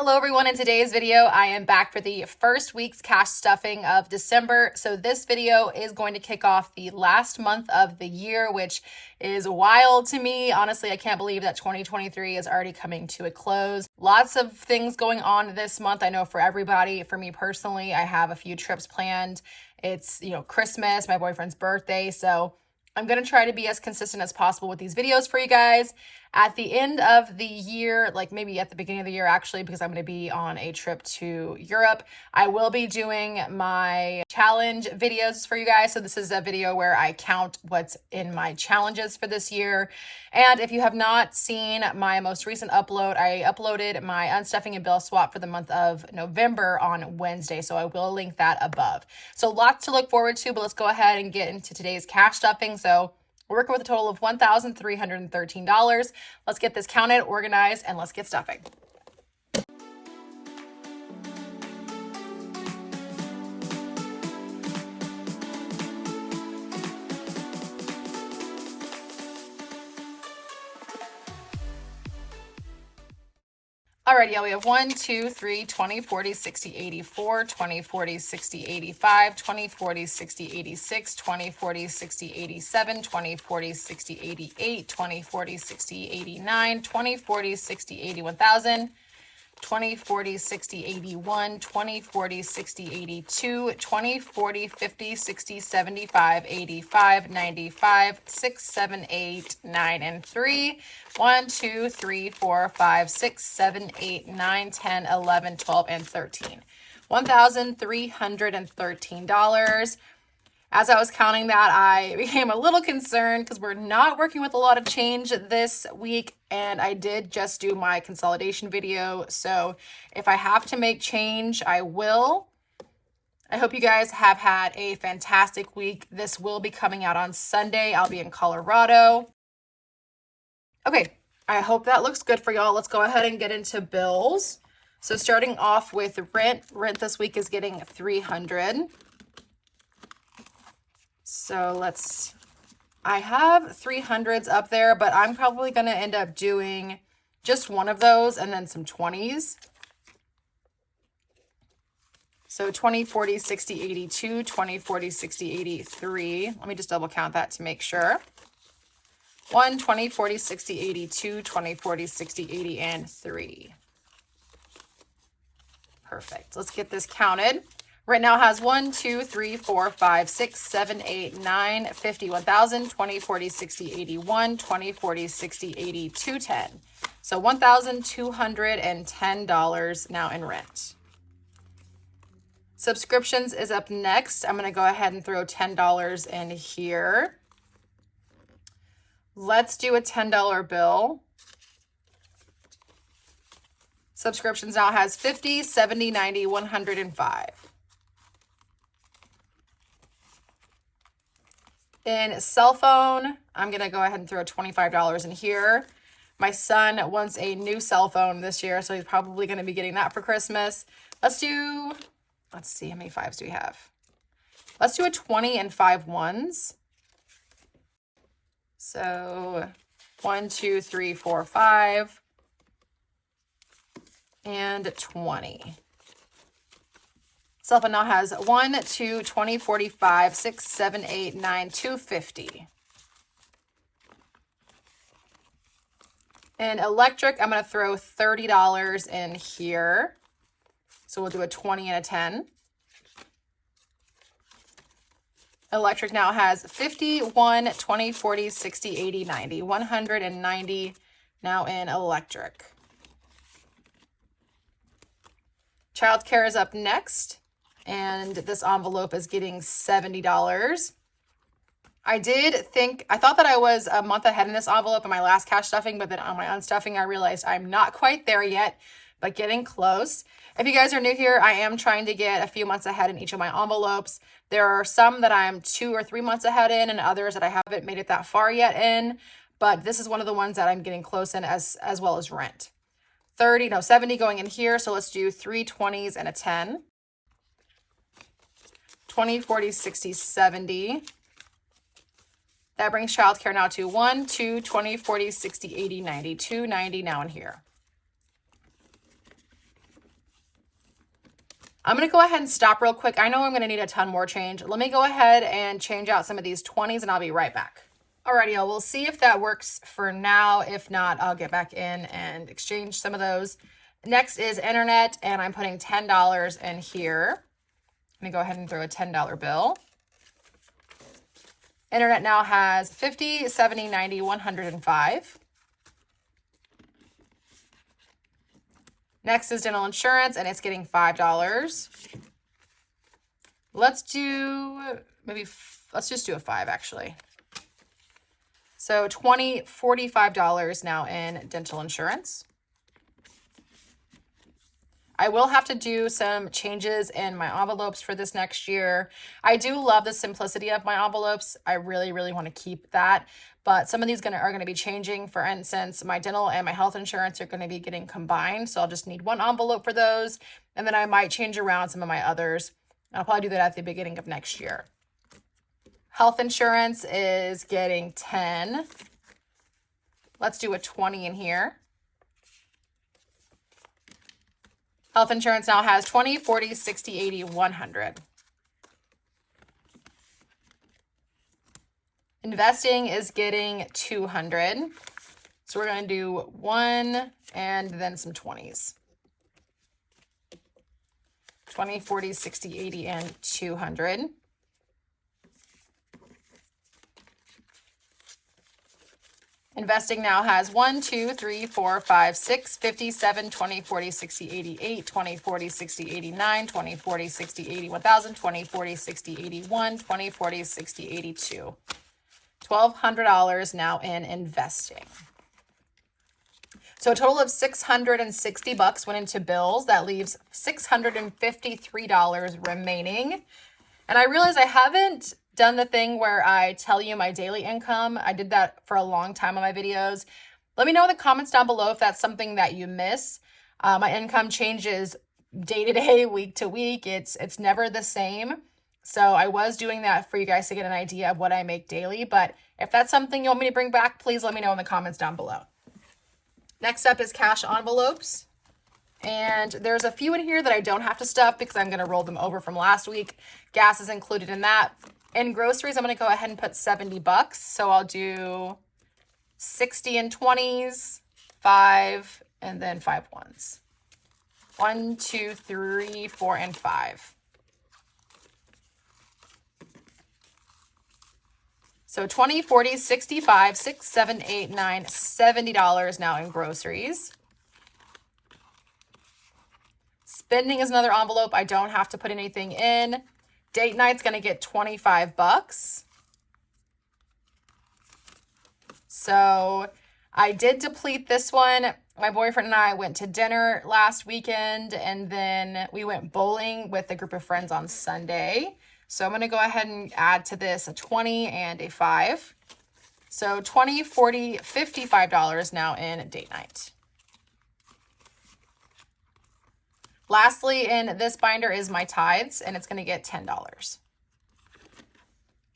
Hello everyone, in today's video I am back for the first week's cash stuffing of December. So this video is going to kick off the last month of the year, which is wild to me. Honestly, I can't believe that 2023 is already coming to a close. Lots of things going on this month. I know for everybody. For me personally, I have a few trips planned. It's, Christmas, my boyfriend's birthday, so I'm going to try to be as consistent as possible with these videos for you guys. At the end of the year, like maybe at the beginning of the year actually, because I'm going to be on a trip to Europe, I will be doing my challenge videos for you guys. So this is a video where I count what's in my challenges for this year. And if you have not seen my most recent upload, I uploaded my unstuffing and bill swap for the month of November on Wednesday. So I will link that above. So lots to look forward to, but let's go ahead and get into today's cash stuffing. So we're working with a total of $1,313. Let's get this counted, organized, and let's get stuffing. Alrighty, y'all, we have 1, 2, 3, 20, 40, 60, 84, 20, 40, 60, 85, 20, 40, 60, 86, 20, 40, 60, 87, 20, 40, 60, 88, 20, 40, 60, 89, 20, 40, 60, 81,000, 20, 40, 60, 81, 20, 40, 60, 82, 20, 40, 50, 60, 75, 85, 95, 6, 7, 8, 9, and 3. 1, 2, 3, 4, 5, 6, 7, 8, 9, 10, 11, 12, and 13. $1,313. As I was counting that, I became a little concerned because we're not working with a lot of change this week, and I did just do my consolidation video. So if I have to make change, I will. I hope you guys have had a fantastic week. This will be coming out on Sunday. I'll be in Colorado. Okay, I hope that looks good for y'all. Let's go ahead and get into bills. So starting off with rent. Rent this week is getting $300. So I have 300s up there, but I'm probably going to end up doing just one of those and then some 20s. So 20, 40, 60, 82, 20, 40, 60, 83. Let me just double count that to make sure. 1, 20, 40, 60, 82, 20, 40, 60, 80, and 3. Perfect. Let's get this counted. Right now has 1, 2, 3, 4, 5, 6, 7, 8, 9, 50, 1,000, 20, 40, 60, 81, 20, 40, 60, 80, 210. So $1,210 now in rent. Subscriptions is up next. I'm going to go ahead and throw $10 in here. Let's do a $10 bill. Subscriptions now has 50, 70, 90, 105. In cell phone, I'm going to go ahead and throw $25 in here. My son wants a new cell phone this year, so he's probably going to be getting that for Christmas. Let's see, how many 5s do we have? Let's do a 20 and 5 ones. So 1, 2, 3, 4, 5, and 20. Cell phone now has 1, 2, 20, 45, 6, 7, 8, 9, 250. And electric, I'm going to throw $30 in here. So we'll do a 20 and a 10. Electric now has 50, 1, 20, 40, 60, 80, 90. 190 now in electric. Childcare is up next. And this envelope is getting $70. I thought that I was a month ahead in this envelope in my last cash stuffing, but then on my unstuffing, I realized I'm not quite there yet, but getting close. If you guys are new here, I am trying to get a few months ahead in each of my envelopes. There are some that I'm 2 or 3 months ahead in, and others that I haven't made it that far yet in, but this is one of the ones that I'm getting close in as well as rent. 70 going in here, so let's do 3 20s and a 10. 20, 40, 60, 70. That brings childcare now to 1, 2, 20, 40, 60, 80, 90. 290 now in here. I'm going to go ahead and stop real quick. I know I'm going to need a ton more change. Let me go ahead and change out some of these 20s and I'll be right back. Alrighty, y'all, we'll see if that works for now. If not, I'll get back in and exchange some of those. Next is internet, and I'm putting $10 in here. Let me go ahead and throw a $10 bill. Internet now has 50, 70, 90, 105. Next is dental insurance, and it's getting $5. Let's just do a 5 actually. So $20, $45 now in dental insurance. I will have to do some changes in my envelopes for this next year. I do love the simplicity of my envelopes. I really, really want to keep that. But some of these are going to be changing. For instance, my dental and my health insurance are going to be getting combined. So I'll just need one envelope for those. And then I might change around some of my others. I'll probably do that at the beginning of next year. Health insurance is getting 10. Let's do a 20 in here. Health insurance now has 20, 40, 60, 80, 100. Investing is getting 200. So we're going to do 1 and then some 20s. 20, 40, 60, 80, and 200. Investing now has 1, 2, 3, 4, 5, 6, 57, 20, 40, 60, 88, 20, 40, 60, 89, 20, 40, 60, 80, 1000, 20, 40, 60, 81, 20, 40, 60, 82. $1,200 now in investing. So a total of $660 went into bills. That leaves $653 remaining. And I realize I haven't done the thing where I tell you my daily income. I did that for a long time on my videos. Let me know in the comments down below if that's something that you miss. My income changes day to day, week to week. It's never the same. So I was doing that for you guys to get an idea of what I make daily. But if that's something you want me to bring back, please let me know in the comments down below. Next up is cash envelopes. And there's a few in here that I don't have to stuff because I'm going to roll them over from last week. Gas is included in that. In groceries, I'm going to go ahead and put $70. So I'll do 60 in 20s, 5, and then 5 ones. 1, 2, 3, 4, and 5. So 20, 40, 65, 6, 7, 8, 9, $70 now in groceries. Spending is another envelope. I don't have to put anything in. Date night's going to get $25. So I did deplete this one. My boyfriend and I went to dinner last weekend, and then we went bowling with a group of friends on Sunday. So I'm going to go ahead and add to this a 20 and a 5. So 20, 40, $55 now in date night. Lastly, in this binder is my tithes, and it's going to get $10.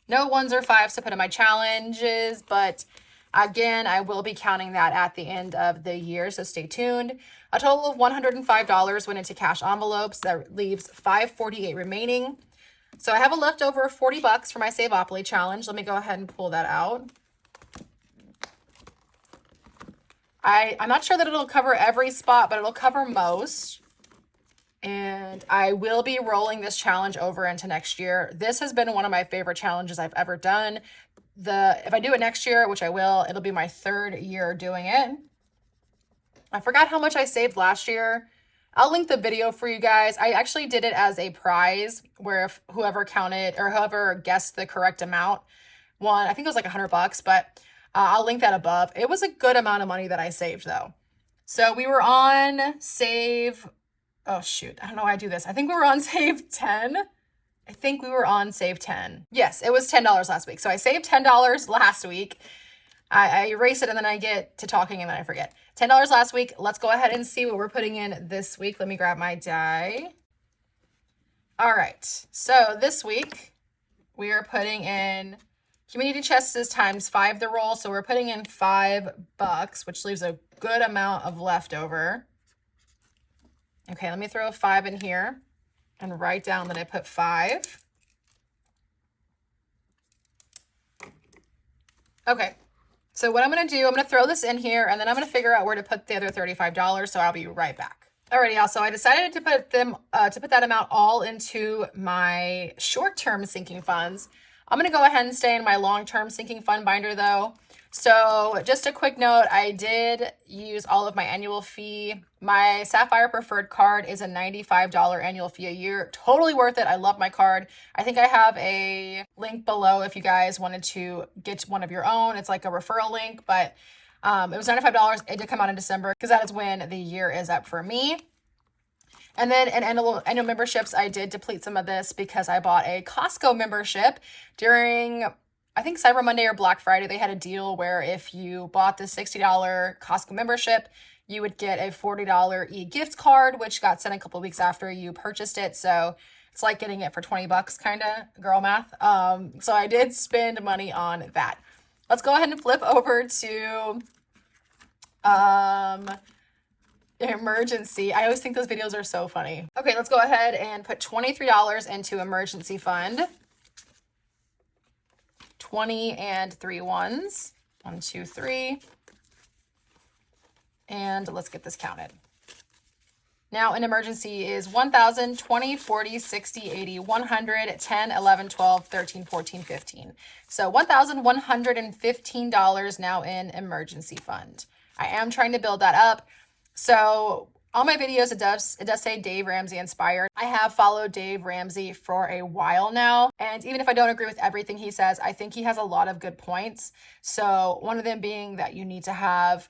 No 1s or 5s to put in my challenges, but again, I will be counting that at the end of the year, so stay tuned. A total of $105 went into cash envelopes. That leaves $548 remaining. So I have a leftover of $40 for my Saveopoly challenge. Let me go ahead and pull that out. I'm not sure that it'll cover every spot, but it'll cover most. And I will be rolling this challenge over into next year. This has been one of my favorite challenges I've ever done. If I do it next year, which I will, it'll be my 3rd year doing it. I forgot how much I saved last year. I'll link the video for you guys. I actually did it as a prize where if whoever counted or whoever guessed the correct amount won. I think it was like $100, but I'll link that above. It was a good amount of money that I saved though. So we were on Save. Oh shoot, I don't know why I do this. I think we were on Save 10. I think we were on Save 10. Yes, it was $10 last week. So I saved $10 last week. I erase it and then I get to talking and then I forget. $10 last week. Let's go ahead and see what we're putting in this week. Let me grab my die. All right. So this week we are putting in community chests is times 5 the roll. So we're putting in $5, which leaves a good amount of leftover. Okay, let me throw a 5 in here. and write down that I put 5. Okay, so what I'm gonna do, I'm gonna throw this in here and then I'm gonna figure out where to put the other $35, so I'll be right back. Alrighty, y'all, so I decided to put that amount all into my short-term sinking funds. I'm gonna go ahead and stay in my long-term sinking fund binder though. So just a quick note, I did use all of my annual fee. My Sapphire Preferred card is a $95 annual fee a year. Totally worth it. I love my card. I think I have a link below if you guys wanted to get one of your own. It's like a referral link, but it was $95. It did come out in December because that is when the year is up for me. And then in annual memberships, I did deplete some of this because I bought a Costco membership during, I think, Cyber Monday or Black Friday. They had a deal where if you bought the $60 Costco membership, you would get a $40 e-gift card, which got sent a couple weeks after you purchased it. So it's like getting it for 20 bucks, kind of, girl math. So I did spend money on that. Let's go ahead and flip over to emergency. I always think those videos are so funny. Okay, let's go ahead and put $23 into emergency fund. 20 and 3 ones. 1, 2, 3. And let's get this counted. Now an emergency is 1,000, 20, 40, 60, 80, 100, 10, 11, 12, 13, 14, 15. So $1,115 now in emergency fund. I am trying to build that up. So on my videos, it does say Dave Ramsey inspired. I have followed Dave Ramsey for a while now. And even if I don't agree with everything he says, I think he has a lot of good points. So one of them being that you need to have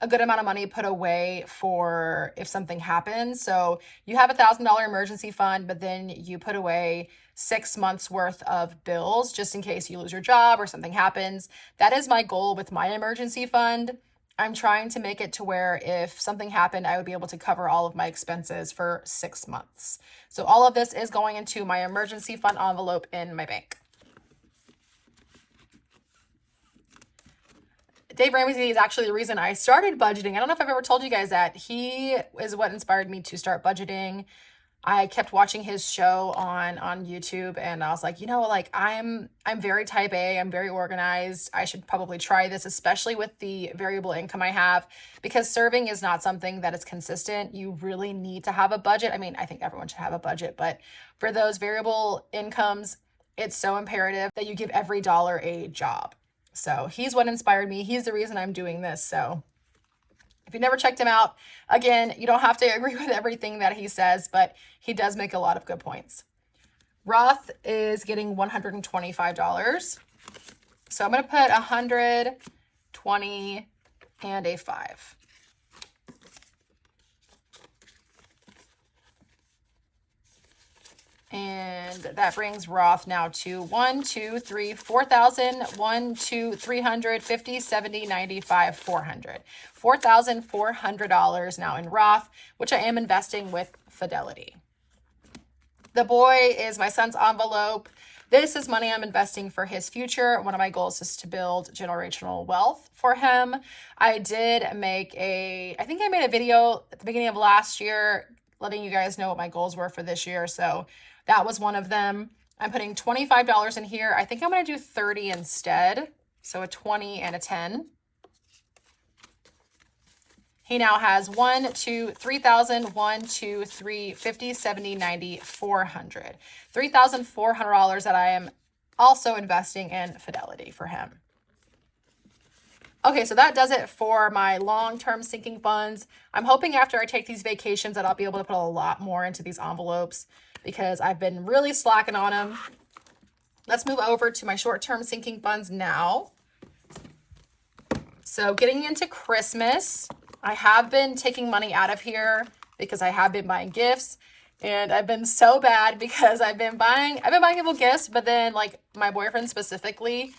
a good amount of money put away for if something happens. So you have $1,000 emergency fund, but then you put away 6 months worth of bills just in case you lose your job or something happens. That is my goal with my emergency fund. I'm trying to make it to where if something happened, I would be able to cover all of my expenses for 6 months. So all of this is going into my emergency fund envelope in my bank. Dave Ramsey is actually the reason I started budgeting. I don't know if I've ever told you guys that. He is what inspired me to start budgeting. I kept watching his show on YouTube and I was like, you know, like I'm very type A, I'm very organized. I should probably try this, especially with the variable income I have, because serving is not something that is consistent. You really need to have a budget. I mean, I think everyone should have a budget, but for those variable incomes, it's so imperative that you give every dollar a job. So he's what inspired me. He's the reason I'm doing this. So if you've never checked him out, again, you don't have to agree with everything that he says, but he does make a lot of good points. Roth is getting $125. So I'm going to put 100, 20, and a 5. And that brings Roth now to 1, 2, 3, 4,000, 1, 2, 350, 70, 95, 400. $4,400 now in Roth, which I am investing with Fidelity. The boy is my son's envelope. This is money I'm investing for his future. One of my goals is to build generational wealth for him. I think I made a video at the beginning of last year letting you guys know what my goals were for this year. So that was one of them. I'm putting $25 in here. I think I'm going to do 30 instead. So a 20 and a 10. He now has 1, 2, 3,000, 1, 2, 3, 50, 70, 90, 400. $3,400 that I am also investing in Fidelity for him. Okay, so that does it for my long-term sinking funds. I'm hoping after I take these vacations that I'll be able to put a lot more into these envelopes because I've been really slacking on them. Let's move over to my short-term sinking funds now. So getting into Christmas, I have been taking money out of here because I have been buying gifts, and I've been so bad because I've been buying people gifts, but then like my boyfriend specifically,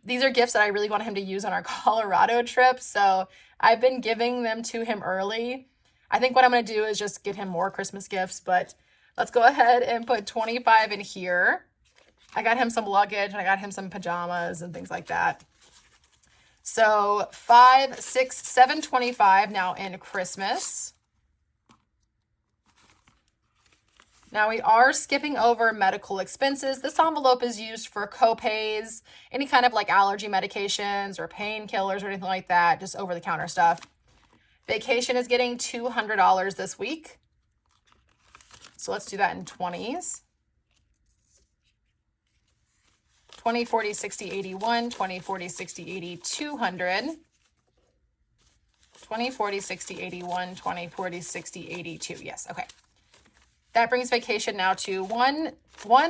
these are gifts that I really want him to use on our Colorado trip. So I've been giving them to him early. I think what I'm going to do is just get him more Christmas gifts, but let's go ahead and put 25 in here. I got him some luggage and I got him some pajamas and things like that. So 5, 6, 7, 25 now in Christmas. Now we are skipping over medical expenses. This envelope is used for co-pays, any kind of like allergy medications or painkillers or anything like that, just over-the-counter stuff. Vacation is getting $200 this week. So let's do that in 20s. 20, 40, 60, 81, 20, 40, 60, 80, 200. 20, 40, 60, 81, 20, 40, 60, 82. Yes, okay. That brings vacation now to 1,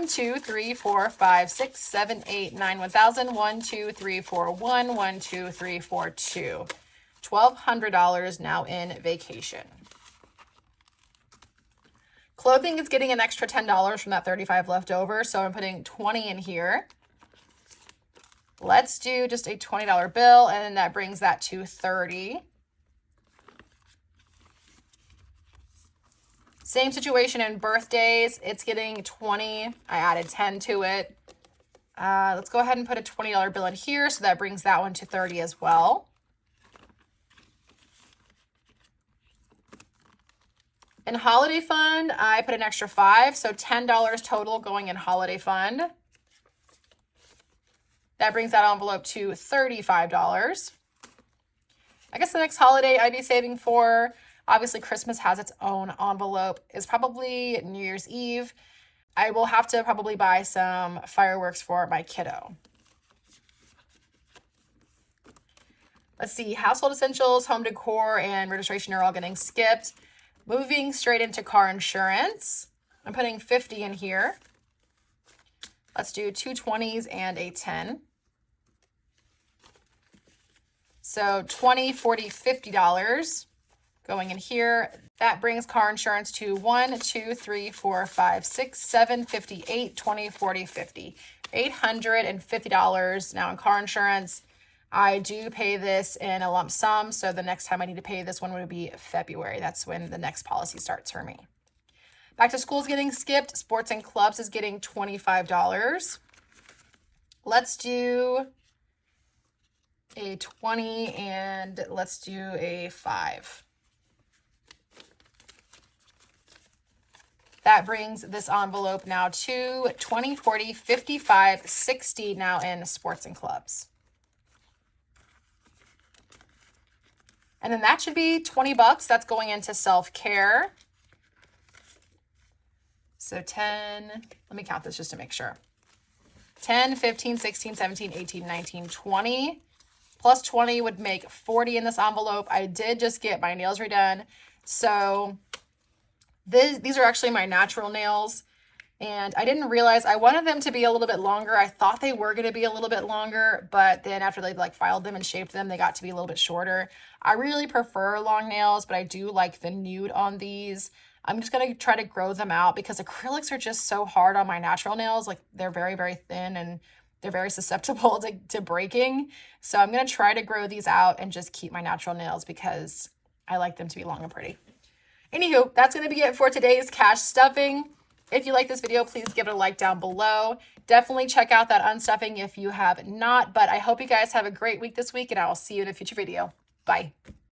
2, 3, 4, 5, 6, 7, 8, 9, 1,000. 1, 2, 3, 4, 1, 1, 2, 3, 4, 2. $1,200 now in vacation. Clothing is getting an extra $10 from that 35 left over, so I'm putting 20 in here. Let's do just a $20 bill, and that brings that to 30. Same situation in birthdays. It's getting 20. I added 10 to it. Let's go ahead and put a $20 bill in here, so that brings that one to 30 as well. In holiday fund, I put an extra 5, so $10 total going in holiday fund. That brings that envelope to $35. I guess the next holiday I'd be saving for, obviously Christmas has its own envelope, is probably New Year's Eve. I will have to probably buy some fireworks for my kiddo. Let's see, household essentials, home decor, and registration are all getting skipped. Moving straight into car insurance. I'm putting 50 in here. Let's do 2 20s and a 10. So $20, $40, $50 going in here. That brings car insurance to 1, 2, 3, 4, 5, 6, 7, 58, 20, 40, 50. $850 now in car insurance. I do pay this in a lump sum, so the next time I need to pay this one would be February. That's when the next policy starts for me. Back to school is getting skipped. Sports and clubs is getting $25. Let's do a 20 and let's do a 5. That brings this envelope now to 20, 40, 55, 60 now in sports and clubs. And then that should be 20 bucks. That's going into self-care. So 10, let me count this just to make sure. 10, 15, 16, 17, 18, 19, 20. Plus 20 would make 40 in this envelope. I did just get my nails redone. So these are actually my natural nails. And I didn't realize I wanted them to be a little bit longer. I thought they were going to be a little bit longer, but then after they like filed them and shaped them, they got to be a little bit shorter. I really prefer long nails, but I do like the nude on these. I'm just going to try to grow them out because acrylics are just so hard on my natural nails. Like they're very, very thin and they're very susceptible to breaking. So I'm going to try to grow these out and just keep my natural nails because I like them to be long and pretty. Anywho, that's going to be it for today's cash stuffing. If you like this video, please give it a like down below. Definitely check out that unstuffing if you have not. But I hope you guys have a great week this week, and I will see you in a future video. Bye.